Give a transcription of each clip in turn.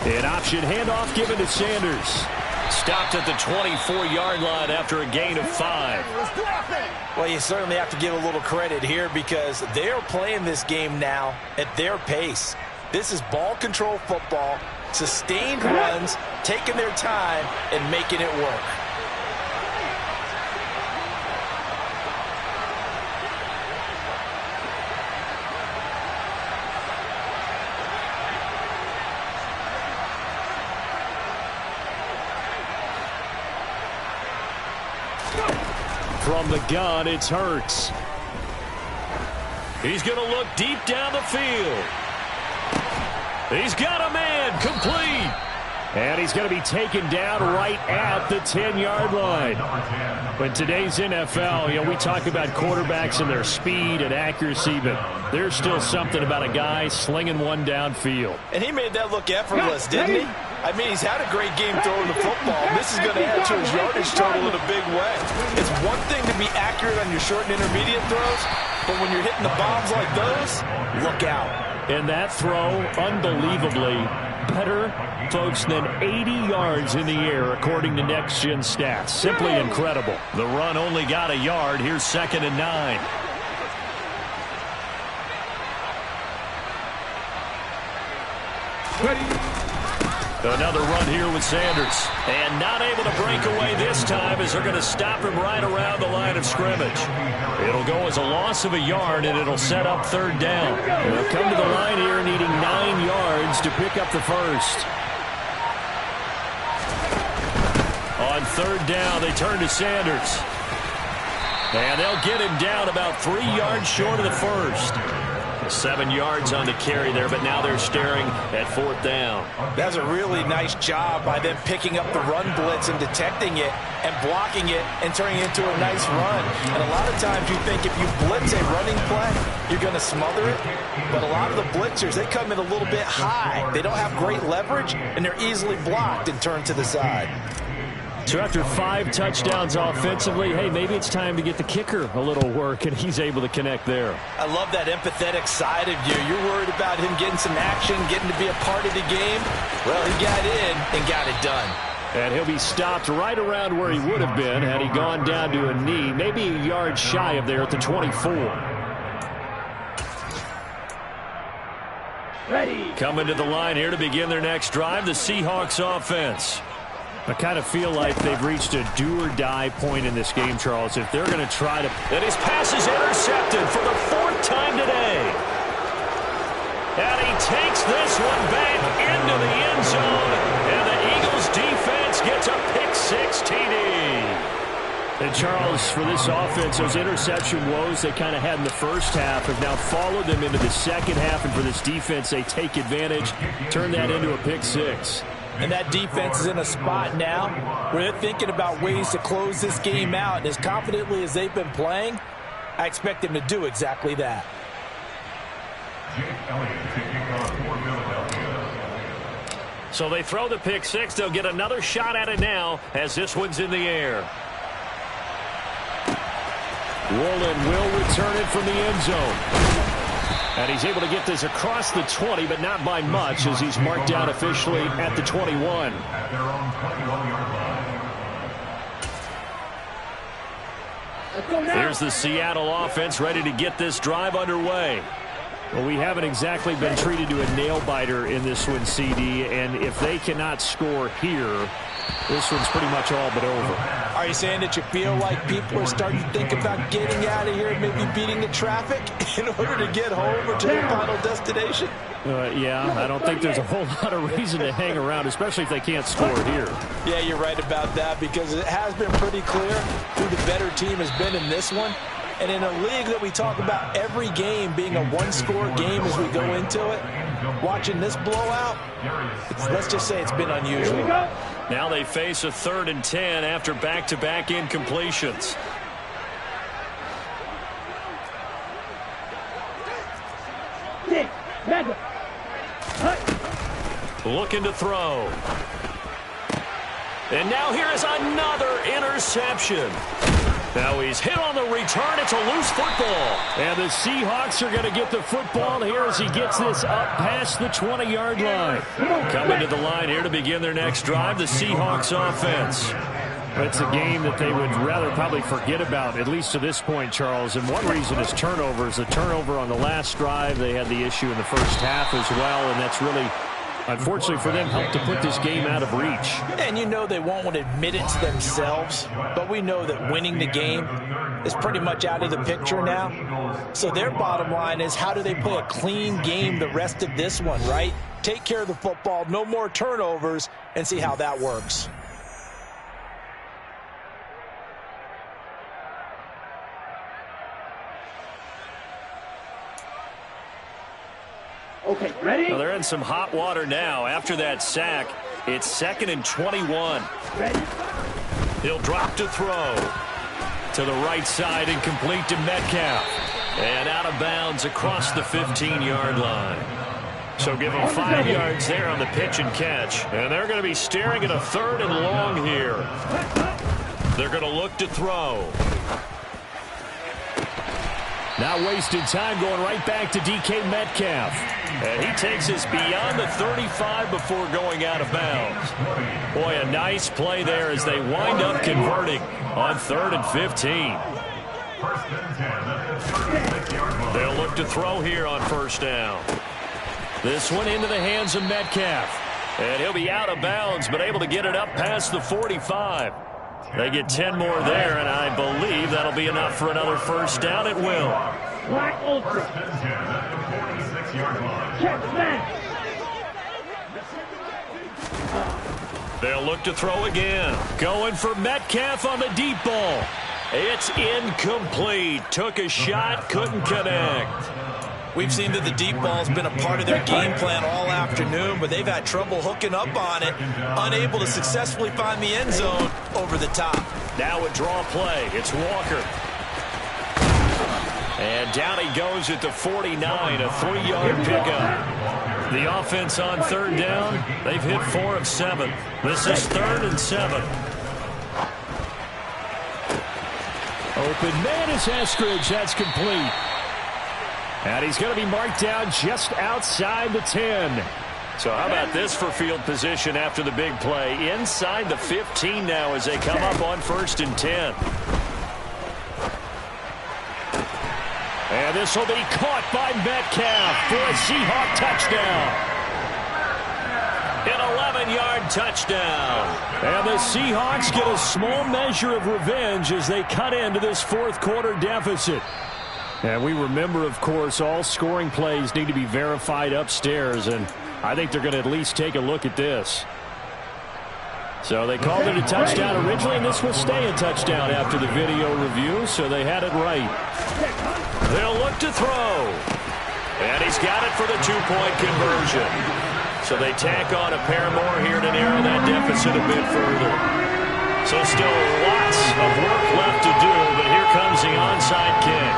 An option handoff given to Sanders. Stopped at the 24-yard line after a gain of 5. Well, you certainly have to give a little credit here because they're playing this game now at their pace. This is ball control football, sustained runs, taking their time, and making it work. From the gun, it's Hurts. He's going to look deep down the field. He's got a man, complete. And he's going to be taken down right at the 10-yard line. In today's NFL, we talk about quarterbacks and their speed and accuracy, but there's still something about a guy slinging one downfield. And he made that look effortless, didn't he? I mean, he's had a great game throwing the football. This is going to add to his yardage total in a big way. It's one thing to be accurate on your short and intermediate throws, but when you're hitting the bombs like those, look out. And that throw, unbelievably better, folks, than 80 yards in the air, according to Next Gen Stats. Simply incredible. The run only got a yard. Here's 2nd and 9. Another run here with Sanders. And not able to break away this time as they're going to stop him right around the line of scrimmage. It'll go as a loss of a yard, and it'll set up 3rd down. They'll come to the line here needing 9 yards to pick up the first. On 3rd down, they turn to Sanders. And they'll get him down about 3 yards short of the first. 7 yards on the carry there, but now they're staring at 4th down. That's a really nice job by them picking up the run blitz and detecting it and blocking it and turning it into a nice run. And a lot of times you think if you blitz a running play, you're going to smother it. But a lot of the blitzers, they come in a little bit high. They don't have great leverage, and they're easily blocked and turned to the side. So after 5 touchdowns offensively, hey, maybe it's time to get the kicker a little work, and he's able to connect there. I love that empathetic side of you. You're worried about him getting some action, getting to be a part of the game. Well, he got in and got it done. And he'll be stopped right around where he would have been had he gone down to a knee, maybe a yard shy of there at the 24. Ready. Coming to the line here to begin their next drive, the Seahawks offense. I kind of feel like they've reached a do-or-die point in this game, Charles. If they're going to try to... And his pass is intercepted for the 4th time today. And he takes this one back into the end zone. And the Eagles defense gets a pick-6 TD. And, Charles, for this offense, those interception woes they kind of had in the first half have now followed them into the second half. And for this defense, they take advantage, turn that into a pick-6. And that defense is in a spot now where they're thinking about ways to close this game out. And as confidently as they've been playing, I expect them to do exactly that. So they throw the pick-6. They'll get another shot at it now as this one's in the air. Woolen will return it from the end zone. And he's able to get this across the 20, but not by much, as he's marked down officially at the 21. Here's the Seattle offense ready to get this drive underway. Well, we haven't exactly been treated to a nail-biter in this one, CD, and if they cannot score here, this one's pretty much all but over. Are you saying that you feel like people are starting to think about getting out of here and maybe beating the traffic in order to get home or to their final destination? Yeah, I don't think there's a whole lot of reason to hang around, especially if they can't score here. Yeah, you're right about that because it has been pretty clear who the better team has been in this one. And in a league that we talk about every game being a one-score game as we go into it, watching this blowout, let's just say it's been unusual. Now they face a 3rd and 10 after back-to-back incompletions. Looking to throw. And now here is another interception. Now he's hit on the return. It's a loose football. And the Seahawks are going to get the football here as he gets this up past the 20-yard line. Coming to the line here to begin their next drive, the Seahawks offense. It's a game that they would rather probably forget about, at least to this point, Charles. And one reason is turnovers. The turnover on the last drive, they had the issue in the first half as well, and that's really, unfortunately for them, helped to put this game out of reach. And you know they won't want to admit it to themselves, but we know that winning the game is pretty much out of the picture now. So their bottom line is, how do they play a clean game the rest of this one, right? Take care of the football, no more turnovers, and see how that works. Okay, ready? Well, they're in some hot water now. After that sack, it's 2nd and 21. Ready? He'll drop to throw. To the right side and complete to Metcalf. And out of bounds across the 15-yard line. So give them 5 yards there on the pitch and catch. And they're going to be staring at a 3rd and long here. They're going to look to throw. Not wasting time, going right back to DK Metcalf. And he takes us beyond the 35 before going out of bounds. Boy, a nice play there as they wind up converting on 3rd and 15. They'll look to throw here on 1st down. This one into the hands of Metcalf. And he'll be out of bounds, but able to get it up past the 45. They get 10 more there, and I believe that'll be enough for another 1st down. It will. Black Ultra. Check that. They'll look to throw again. Going for Metcalf on the deep ball. It's incomplete. Took a shot, couldn't connect. We've seen that the deep ball's been a part of their game plan all afternoon, but they've had trouble hooking up on it, unable to successfully find the end zone over the top. Now a draw play. It's Walker. And down he goes at the 49, a 3-yard pickup. The offense on 3rd down, they've hit 4 of 7. This is 3rd and 7. Open man is Eskridge. That's complete. And he's going to be marked down just outside the 10. So how about this for field position after the big play? Inside the 15 now as they come up on 1st and 10. And this will be caught by Metcalf for a Seahawk touchdown. An 11-yard touchdown. And the Seahawks get a small measure of revenge as they cut into this 4th quarter deficit. And we remember, of course, all scoring plays need to be verified upstairs, and I think they're going to at least take a look at this. So they called it a touchdown originally, and this will stay a touchdown after the video review, so they had it right. They'll look to throw. And he's got it for the 2-point conversion. So they tack on a pair more here to narrow that deficit a bit further. So still lots of work left to do, but here comes the onside kick.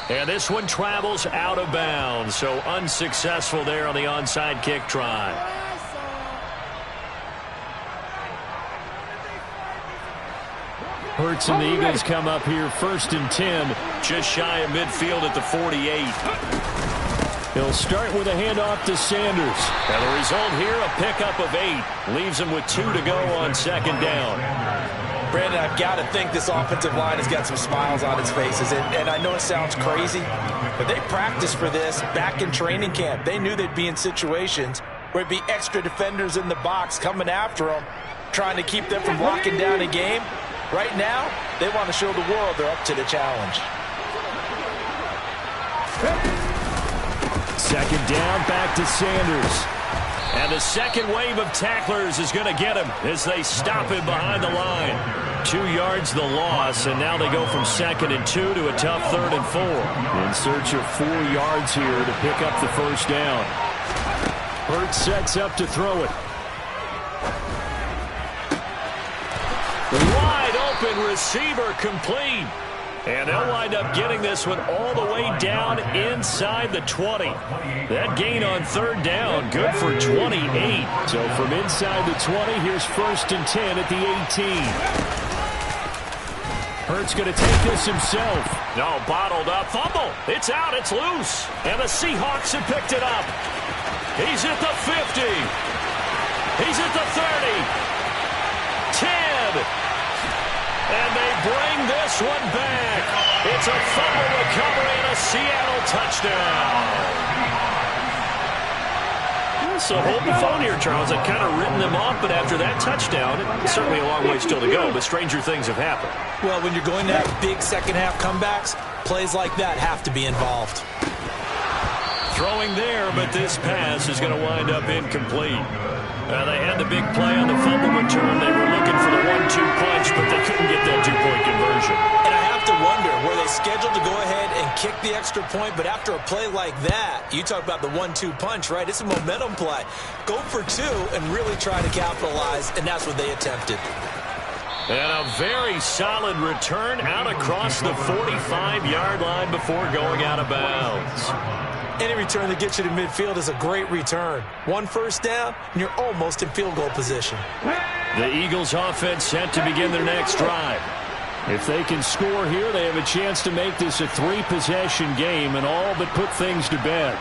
And this one travels out of bounds, so unsuccessful there on the onside kick try. Hurts and the Eagles come up here 1st and 10. Just shy of midfield at the 48. He'll start with a handoff to Sanders. And the result here, a pickup of 8. Leaves him with 2 to go on 2nd down. Brandon, I've got to think this offensive line has got some smiles on its faces. And I know it sounds crazy, but they practiced for this back in training camp. They knew they'd be in situations where it'd be extra defenders in the box coming after them, trying to keep them from locking down a game. Right now, they want to show the world they're up to the challenge. 2nd down, back to Sanders. And the second wave of tacklers is going to get him as they stop him behind the line. 2 yards the loss, and now they go from 2nd and 2 to a tough 3rd and 4. In search of 4 yards here to pick up the 1st down. Hurts sets up to throw it. Wide open receiver complete. And they'll wind up getting this one all the way down inside the 20. That gain on third down, good for 28. So from inside the 20, here's 1st and 10 at the 18. Hurts going to take this himself. No, bottled up. Fumble. It's out. It's loose. And the Seahawks have picked it up. He's at the 50. He's at the 30. 10. And they bring this one back. It's a fumble recovery and a Seattle touchdown. So holding the phone here, Charles. I've kind of written them off, but after that touchdown, it's certainly a long way still to go, but stranger things have happened. Well, when you're going to have big second-half comebacks, plays like that have to be involved. Throwing there, but this pass is going to wind up incomplete. They had the big play on the fumble return. They were looking for the 1-2 punch, but they couldn't get that two-point conversion. And I have to wonder, were they scheduled to go ahead and kick the extra point? But after a play like that, you talk about the 1-2 punch, right? It's a momentum play. Go for two and really try to capitalize, and that's what they attempted. And a very solid return out across the 45-yard line before going out of bounds. Any return that gets you to midfield is a great return. 1 first down, and you're almost in field goal position. The Eagles offense set to begin their next drive. If they can score here, they have a chance to make this a 3-possession game and all but put things to bed.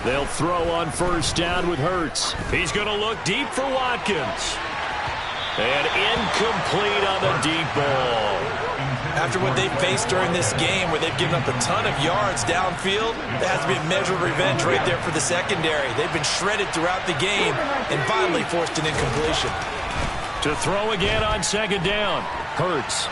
They'll throw on 1st down with Hurts. He's going to look deep for Watkins. And incomplete on the deep ball. After what they've faced during this game, where they've given up a ton of yards downfield, there has to be a measure of revenge right there for the secondary. They've been shredded throughout the game and finally forced an incompletion. To throw again on 2nd down. Hurts.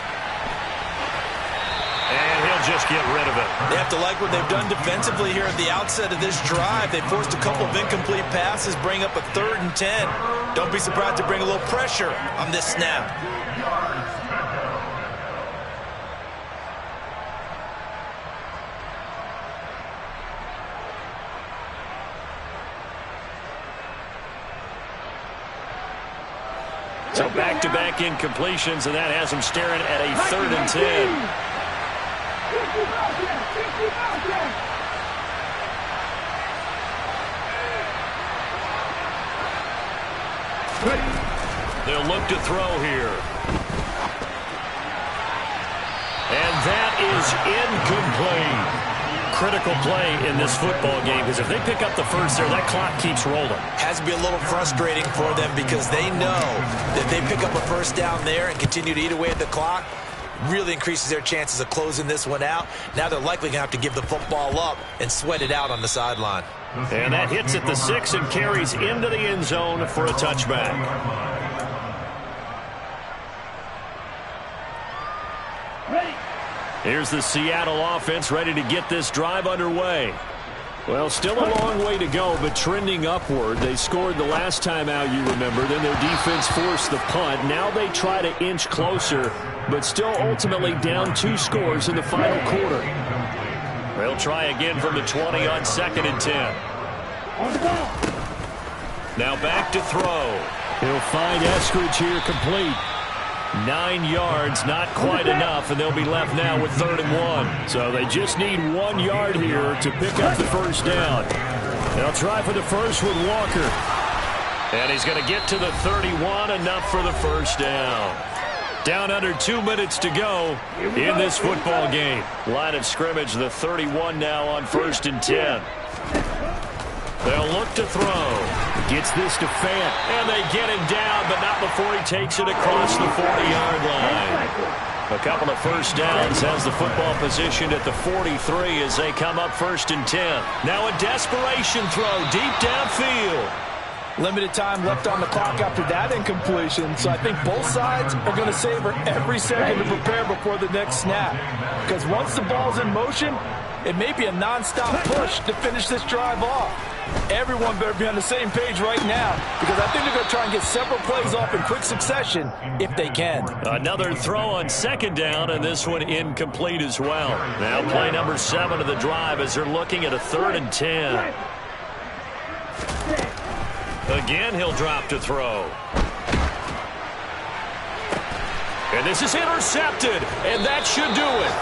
And he'll just get rid of it. They have to like what they've done defensively here at the outset of this drive. They forced a couple of incomplete passes, bring up a 3rd and 10. Don't be surprised to bring a little pressure on this snap. So back-to-back incompletions, and that has him staring at a 3rd and 10. They'll look to throw here. And that is incomplete. Critical play in this football game, because if they pick up the first there, that clock keeps rolling. Has to be a little frustrating for them because they know that they pick up a first down there and continue to eat away at the clock, really increases their chances of closing this one out. Now they're likely going to have to give the football up and sweat it out on the sideline. And that hits at the 6 and carries into the end zone for a touchback. Here's the Seattle offense ready to get this drive underway. Well, still a long way to go, but trending upward. They scored the last time out, you remember. Then their defense forced the punt. Now they try to inch closer, but still ultimately down 2 scores in the final quarter. They'll try again from the 20 on 2nd and 10. Now back to throw. He'll find Eskridge here complete. 9 yards, not quite enough, and they'll be left now with 3rd and 1. So they just need 1 yard here to pick up the first down. They'll try for the first with Walker. And he's going to get to the 31, enough for the first down. Down under 2 minutes to go in this football game. Line of scrimmage, the 31 now on 1st and 10. They'll look to throw. Gets this to Fant. And they get him down, but not before he takes it across the 40-yard line. A couple of first downs has the football positioned at the 43 as they come up 1st and 10. Now a desperation throw deep downfield. Limited time left on the clock after that incompletion, so I think both sides are going to savor every second to prepare before the next snap. Because once the ball's in motion, it may be a non-stop push to finish this drive off. Everyone better be on the same page right now, because I think they're going to try and get several plays off in quick succession if they can. Another throw on 2nd down, and this one incomplete as well. Now play number 7 of the drive as they're looking at a 3rd and 10. Again, he'll drop to throw. And this is intercepted, and that should do it.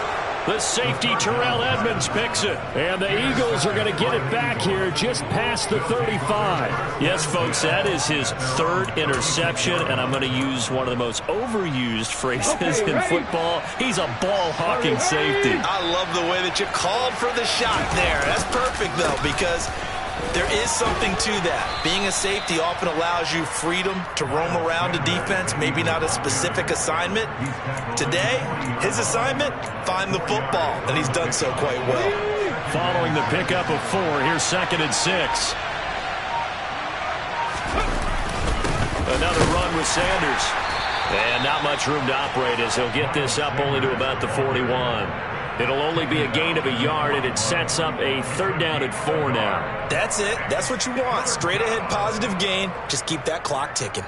The safety, Terrell Edmonds, picks it. And the Eagles are going to get it back here just past the 35. Yes, folks, that is his third interception, and I'm going to use one of the most overused phrases in football. He's a ball-hawking safety. I love the way that you called for the shot there. That's perfect, though, because there is something to that. Being a safety often allows you freedom to roam around a defense, maybe not a specific assignment. Today, his assignment, find the football, and he's done so quite well. Following the pickup of 4, here's 2nd and 6. Another run with Sanders. And not much room to operate as he'll get this up only to about the 41. It'll only be a gain of a yard, and it sets up a 3rd down and 4 now. That's it. That's what you want. Straight ahead positive gain. Just keep that clock ticking.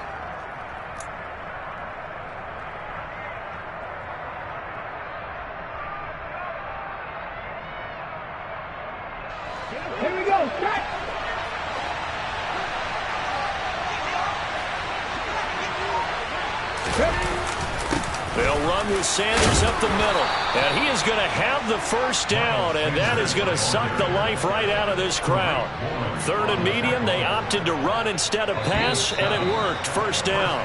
Here we go. Strike. They'll run with Sanders up the middle. And he is going to have the 1st down, and that is going to suck the life right out of this crowd. 3rd and medium, they opted to run instead of pass, and it worked. 1st down.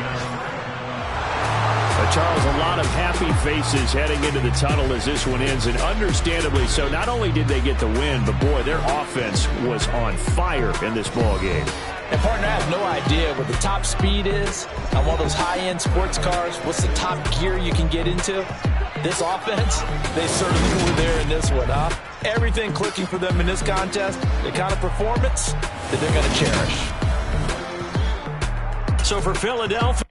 Charles, a lot of happy faces heading into the tunnel as this one ends, and understandably so. Not only did they get the win, but boy, their offense was on fire in this ball game. And partner, I have no idea what the top speed is on one of those high-end sports cars. What's the top gear you can get into? This offense, they certainly were there in this one, huh? Everything clicking for them in this contest, the kind of performance that they're going to cherish. So for Philadelphia,